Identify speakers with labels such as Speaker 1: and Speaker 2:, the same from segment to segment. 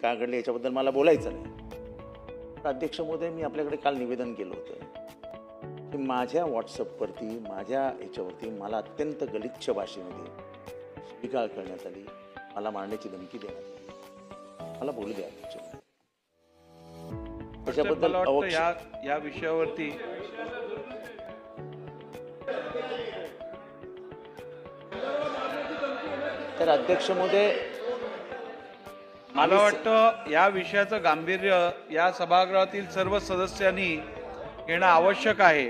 Speaker 1: का घडले याच्याबद्दल मला बोलायचं नाही। अध्यक्ष महोदय, मी आपल्याकडे काल निवेदन केलं होतं की माझ्या व्हॉट्सअपवरती, माझ्या याच्यावरती मला अत्यंत गलिच्छ भाषेमध्ये शिवीगाळ करण्यात आली, मला मारण्याची धमकी देण्यात आली। मला बोलू द्या अध्यक्ष महोदय, त्याच्याबद्दल
Speaker 2: या विषयावरती
Speaker 1: तर अध्यक्ष महोदय,
Speaker 2: मला वाटतं या विषयाचं गांभीर्य या सभागृहातील सर्व सदस्यांनी घेणं आवश्यक आहे।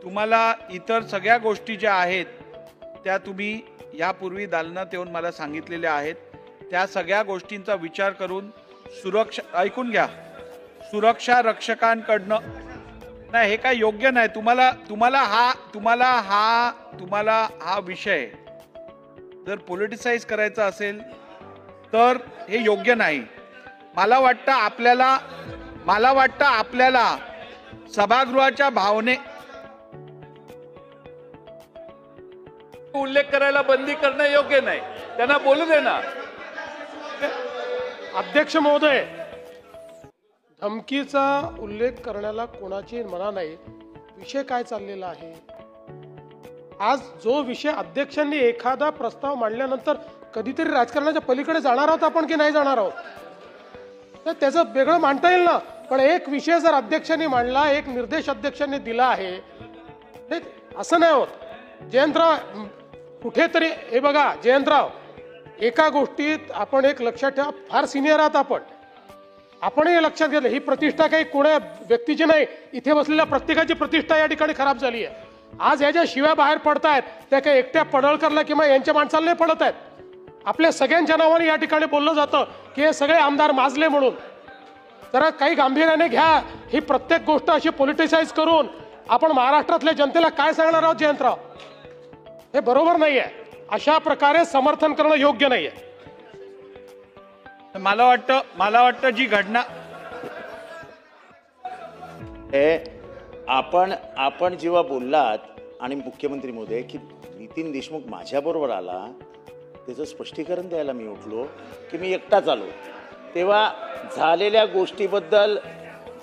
Speaker 2: तुम्हाला इतर सगळ्या गोष्टी ज्या आहेत त्या तुम्ही यापूर्वी दालनात येऊन मला सांगितलेल्या आहेत। त्या सगळ्या गोष्टींचा विचार करून ऐकून घ्या, सुरक्षा रक्षकांकडनं नाही, हे काय योग्य नाही। तुम्हाला हा विषय जर पॉलिटिसाइज करायचा असेल तर हे योग्य नाही। मला वाटतं आपल्याला सभागृहाच्या भावने
Speaker 3: उल्लेख करायला बंदी करणं योग्य नाही, त्यांना बोलू दे ना।
Speaker 4: अध्यक्ष महोदय, धमकीचा उल्लेख करण्याला कोणाची मना नाही। विषय काय चाललेला आहे, आज जो विषय अध्यक्षांनी एखादा प्रस्ताव मांडल्यानंतर कधीतरी राजकारणाच्या पलीकडे जाणार आहोत आपण की नाही जाणार आहोत, तर त्याचं वेगळं मांडता येईल ना। पण एक विषय जर अध्यक्षांनी मांडला, एक निर्देश अध्यक्षांनी दिला आहे, असं नाही होत। जयंतराव, कुठेतरी हे बघा जयंतराव, एका गोष्टीत आपण एक लक्षात ठेवा, फार सिनियर आहात आपणही हे लक्षात घेतलं, ही प्रतिष्ठा काही कोणा व्यक्तीची नाही, इथे बसलेल्या प्रत्येकाची प्रतिष्ठा या ठिकाणी खराब झाली आहे। आज ह्या ज्या शिव्या बाहेर पडतायत त्या काही एकट्या पडळकरला किंवा यांच्या माणसाला नाही पडत आहेत, आपल्या सगळ्यांच्या नावाने या ठिकाणी बोललं जातं की हे सगळे आमदार माजले म्हणून। जरा काही गांभीर्याने घ्या, ही प्रत्येक गोष्ट अशी पॉलिटिसाइज करून आपण महाराष्ट्रातल्या जनतेला काय सांगणार आहोत जयंतराव, हे बरोबर नाहीये। अशा प्रकारे समर्थन करणं योग्य नाहीये।
Speaker 2: मला वाटतं जी घटना
Speaker 1: आपण जेव्हा बोललात आणि मुख्यमंत्री महोदय की नितीन देशमुख माझ्याबरोबर आला, त्याचं स्पष्टीकरण द्यायला मी उठलो की मी एकटाच आलो, तेव्हा झालेल्या गोष्टीबद्दल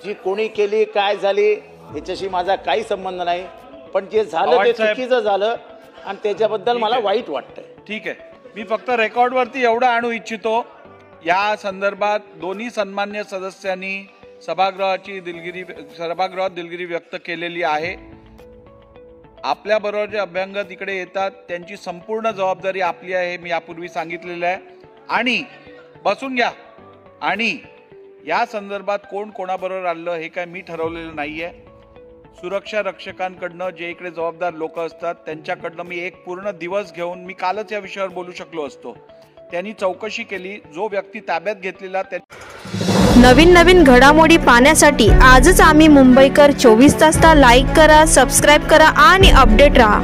Speaker 1: जी कोणी केली, काय झाली, याच्याशी माझा काही संबंध नाही। पण जे झालं ते चुकीचं झालं आणि त्याच्याबद्दल मला वाईट वाटतंय।
Speaker 2: ठीक आहे, मी फक्त रेकॉर्डवरती एवढं आणू इच्छितो, या संदर्भात दोन्ही सन्मान्य सदस्यांनी सभागृहात दिलगिरी व्यक्त केलेली आहे। आपल्याबरोबर जे अभ्यंगत इकडे येतात त्यांची संपूर्ण जबाबदारी आपली आहे, मी यापूर्वी सांगितलेलं आहे। आणि बसून घ्या, आणि या संदर्भात कोण कोणाबरोबर आलं हे काय मी ठरवलेलं नाहीये। सुरक्षा रक्षकांकडनं जे इकडे जबाबदार लोक असतात त्यांच्याकडनं मी एक पूर्ण दिवस घेऊन, मी कालच या विषयावर बोलू शकलो असतो, त्यांनी चौकशी केली, जो व्यक्ती ताब्यात घेतलेला।
Speaker 5: नवीन घडामोडी पाहण्यासाठी आजच आम्ही मुंबईकर 24 तासला लाईक करा, सबस्क्राईब करा आणि अपडेट रहा।